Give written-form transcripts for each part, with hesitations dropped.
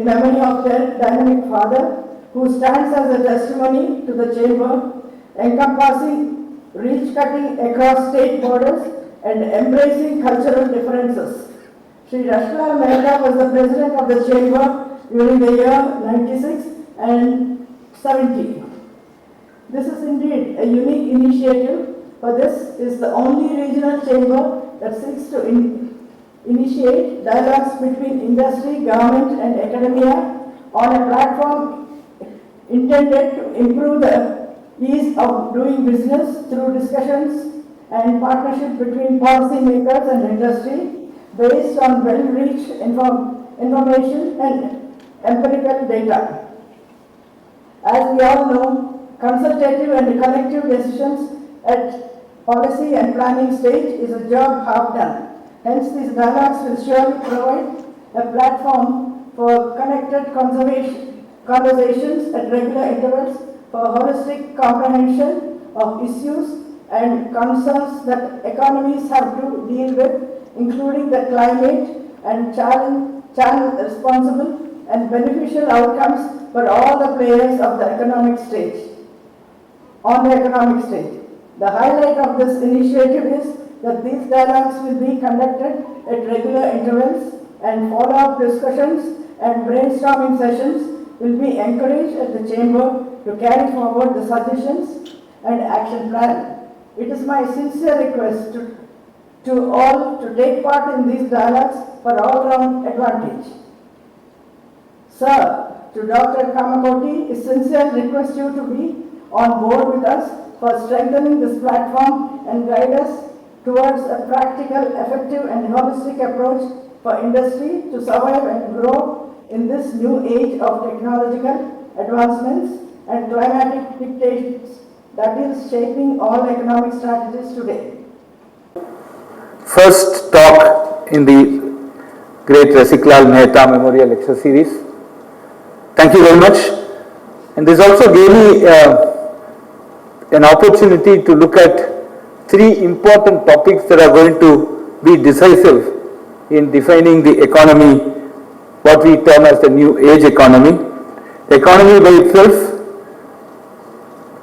memory of their dynamic father, who stands as a testimony to the chamber, encompassing reach-cutting across state borders and embracing cultural differences. Shri Rasiklal Mehta was the president of the chamber during the year 96 and 70. This is indeed a unique initiative, for this is the only regional chamber that seeks to initiate dialogues between industry, government and academia on a platform intended to improve the ease of doing business through discussions and partnership between policymakers and industry based on well-reached information and empirical data. As we all know, consultative and collective decisions at policy and planning stage is a job half done. Hence, these dialogues will surely provide a platform for connected conversations at regular intervals for holistic comprehension of issues and concerns that economies have to deal with, including the climate and channel responsible and beneficial outcomes for all the players of the economic stage. On the economic stage, the highlight of this initiative is that these dialogues will be conducted at regular intervals and follow-up discussions and brainstorming sessions will be encouraged at the chamber to carry forward the suggestions and action plan. It is my sincere request to all to take part in these dialogues for all-round advantage. Sir, to Dr. Kamakoti, I sincerely request you to be on board with us for strengthening this platform and guide us towards a practical, effective and holistic approach for industry to survive and grow in this new age of technological advancements and climatic dictates that is shaping all economic strategies today. First talk in the great Rasiklal Mehta Memorial Lecture Series. Thank you very much. And this also gave me an opportunity to look at three important topics that are going to be decisive in defining the economy, what we term as the new age economy. The economy by itself,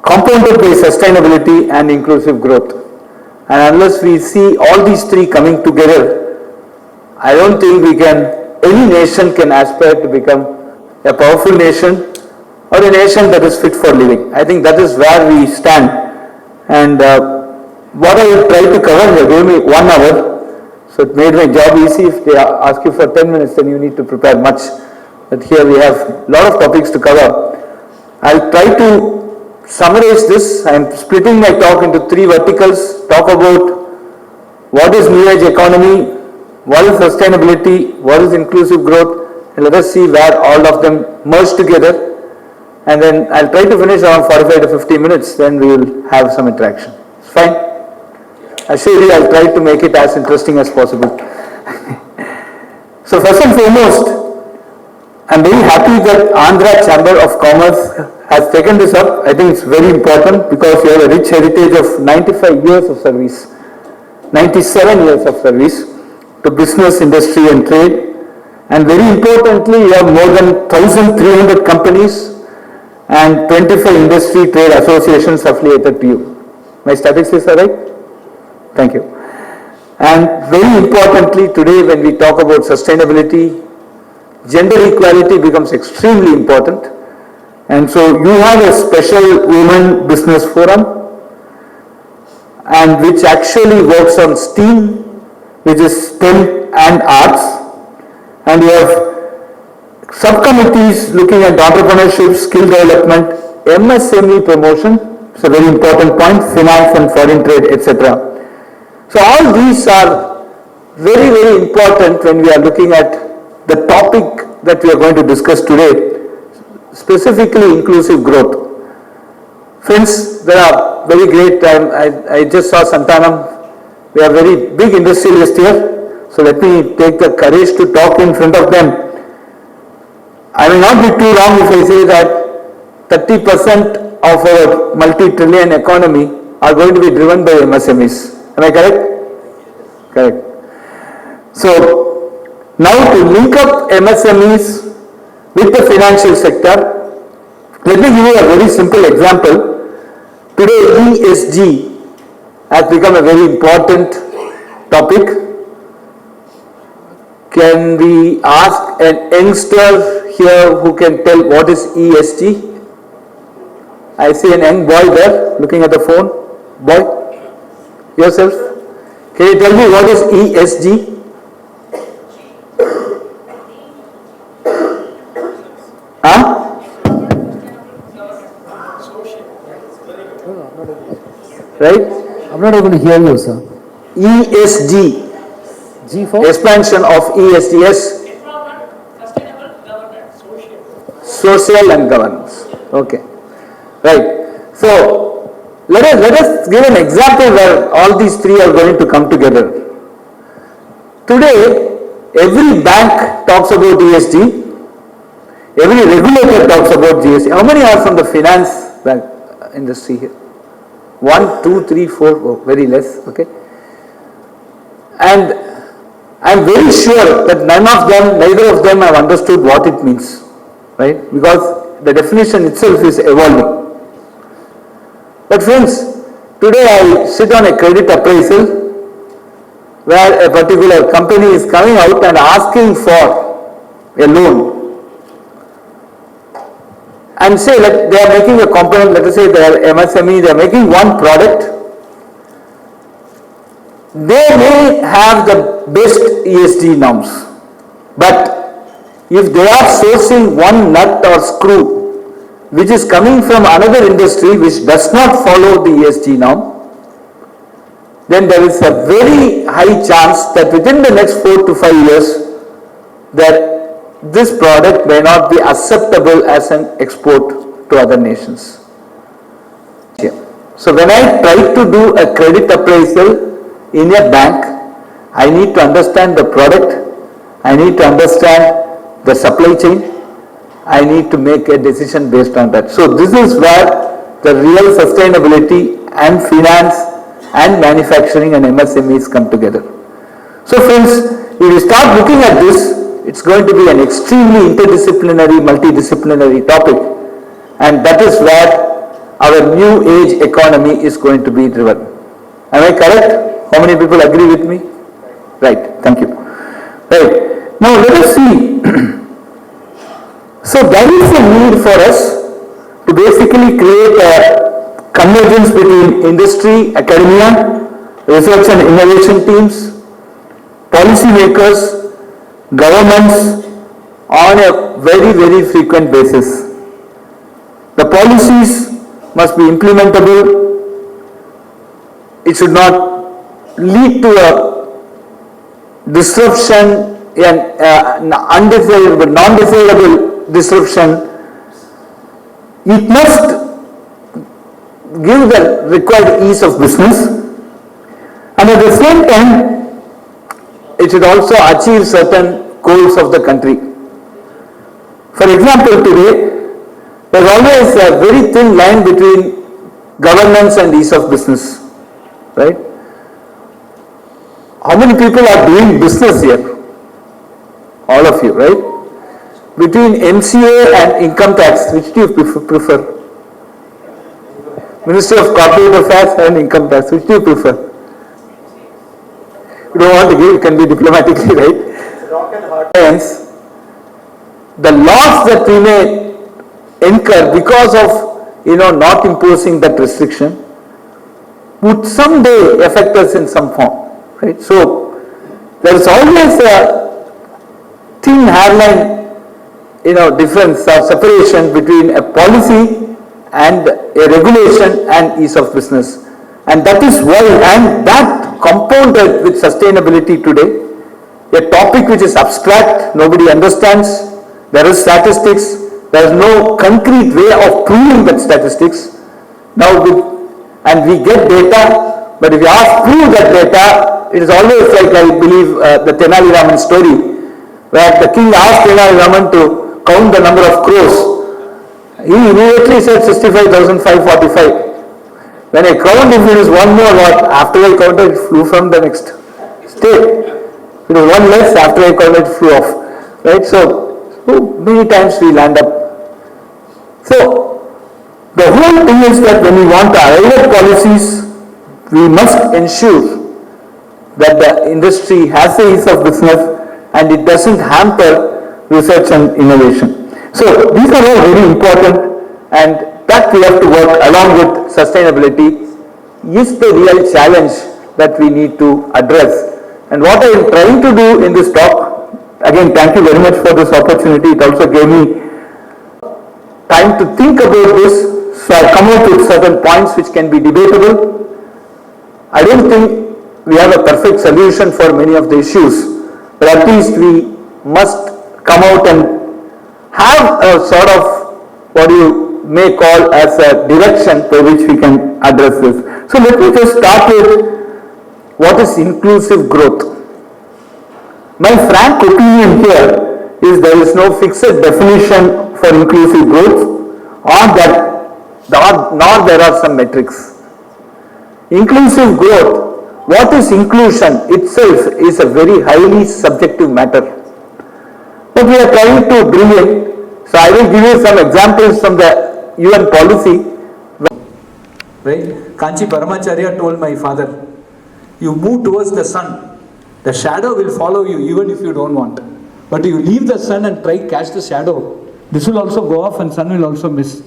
compounded by sustainability and inclusive growth. And unless we see all these three coming together, I don't think any nation can aspire to become a powerful nation or a nation that is fit for living. I think that is where we stand. And what I will try to cover, they gave me 1 hour, so it made my job easy. If they ask you for 10 minutes, then you need to prepare much. But here we have a lot of topics to cover. I'll try to summarize this. I am splitting my talk into 3 verticals. Talk about what is new age economy, what is sustainability, what is inclusive growth, and let us see where all of them merge together. And then I'll try to finish around 45 to 50 minutes, then we will have some interaction. It's fine? I assure you I'll try to make it as interesting as possible. So first and foremost, I'm very happy that Andhra Chamber of Commerce has taken this up. I think it's very important because you have a rich heritage of 95 years of service, 97 years of service to business, industry and trade. And very importantly, you have more than 1,300 companies and 25 industry trade associations affiliated to you. My statistics are right? Thank you. And very importantly, today when we talk about sustainability, gender equality becomes extremely important. And so you have a special women business forum and which actually works on STEAM, which is STEM and arts. And you have subcommittees looking at entrepreneurship, skill development, MSME promotion, it's a very important point, finance and foreign trade, etc. So all these are very, very important when we are looking at the topic that we are going to discuss today, specifically inclusive growth. Friends, there are very great, I just saw Santanam, we are very big industrialists here, so let me take the courage to talk in front of them. I will not be too wrong if I say that 30% of our multi-trillion economy are going to be driven by MSMEs. Am I correct? Correct. So, now to link up MSMEs with the financial sector. Let me give you a very simple example. Today ESG has become a very important topic. Can we ask an youngster here who can tell what is ESG? I see an young boy there looking at the phone. Boy, yourself. Can you tell me what is ESG? Huh? Right? I'm not able to hear you, sir. ESG. G for? Expansion of ESG. Yes. Social and governance. Okay. Right. So let us give an example where all these three are going to come together. Today, every bank talks about ESG. Every regulator talks about GST. How many are from the finance bank industry here? 1, 2, 3, 4, oh, very less, okay. And I am very sure that neither of them have understood what it means, right? Because the definition itself is evolving. But friends, today I sit on a credit appraisal where a particular company is coming out and asking for a loan. And say that they are making a component, let us say they are MSME, they are making one product. They may have the best ESG norms, but if they are sourcing one nut or screw which is coming from another industry which does not follow the ESG norm, then there is a very high chance that within the next 4 to 5 years that this product may not be acceptable as an export to other nations. So when I try to do a credit appraisal in a bank, I need to understand the product, I need to understand the supply chain, I need to make a decision based on that. So this is where the real sustainability and finance and manufacturing and MSMEs come together. So friends, if you start looking at this, it's going to be an extremely interdisciplinary, multidisciplinary topic, and that is where our new age economy is going to be driven. Am I correct? How many people agree with me? Right, thank you. Right, now let us see. So there is a need for us to basically create a convergence between industry, academia, research and innovation teams, policymakers, governments on a very, very frequent basis. The policies must be implementable. It should not lead to a disruption and undesirable, non-desirable disruption. It must give the required ease of business, and at the same time it should also achieve certain goals of the country. For example, today there is always a very thin line between governance and ease of business, right? How many people are doing business here? All of you, right? Between MCA and income tax, which do you prefer? Ministry of Corporate Affairs and income tax, which do you prefer? You don't want to give, you can be diplomatically, right? Rock and hard. Hence, the loss that we may incur because of, not imposing that restriction would someday affect us in some form, right? So, there is always a thin hairline, difference or separation between a policy and a regulation and ease of business. And that is why, and that compounded with sustainability today, a topic which is abstract, nobody understands, there is statistics, there is no concrete way of proving that statistics. Now, and we get data, but if you ask prove that data, it is always like, I believe, the Tenali Raman story, where the king asked Tenali Raman to count the number of crows. He immediately said 65,545. When I counted, if it is one more, after I counted, it flew from the next state. It was one less, after I counted, it flew off. Right? So So many times we land up. So the whole thing is that when we want to arrive policies, we must ensure that the industry has a ease of business and it doesn't hamper research and innovation. So these are all very important, and that we have to work along with sustainability is the real challenge that we need to address. And what I am trying to do in this talk, again thank you very much for this opportunity, it also gave me time to think about this, so I come out with certain points which can be debatable. I don't think we have a perfect solution for many of the issues, but at least we must come out and have a sort of what you may call as a direction by which we can address this. So let me just start with what is inclusive growth. My frank opinion here is there is no fixed definition for inclusive growth, nor there are some metrics. Inclusive growth, what is inclusion itself is a very highly subjective matter. But we are trying to bring in, so I will give you some examples from the UN policy. Right? Kanchi Paramacharya told my father, you move towards the sun, the shadow will follow you even if you don't want. But you leave the sun and try catch the shadow, this will also go off and sun will also miss.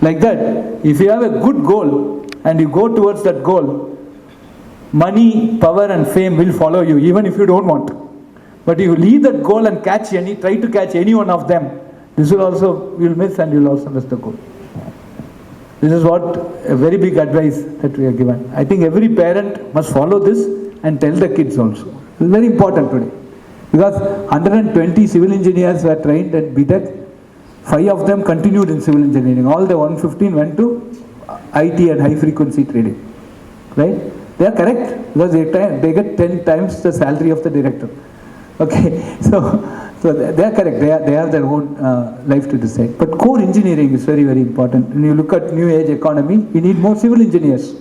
Like that, if you have a good goal and you go towards that goal, money, power and fame will follow you even if you don't want. But you leave that goal and try to catch any one of them, this will also, you'll miss and you'll also miss the goal. This is what a very big advice that we are given. I think every parent must follow this and tell the kids also. It's very important today. Because 120 civil engineers were trained at BTech, 5 of them continued in civil engineering. All the 115 went to IT and high frequency trading. Right? They are correct because they get 10 times the salary of the director. Okay, so they are correct. They have their own life to decide. But core engineering is very, very important. When you look at new age economy, we need more civil engineers.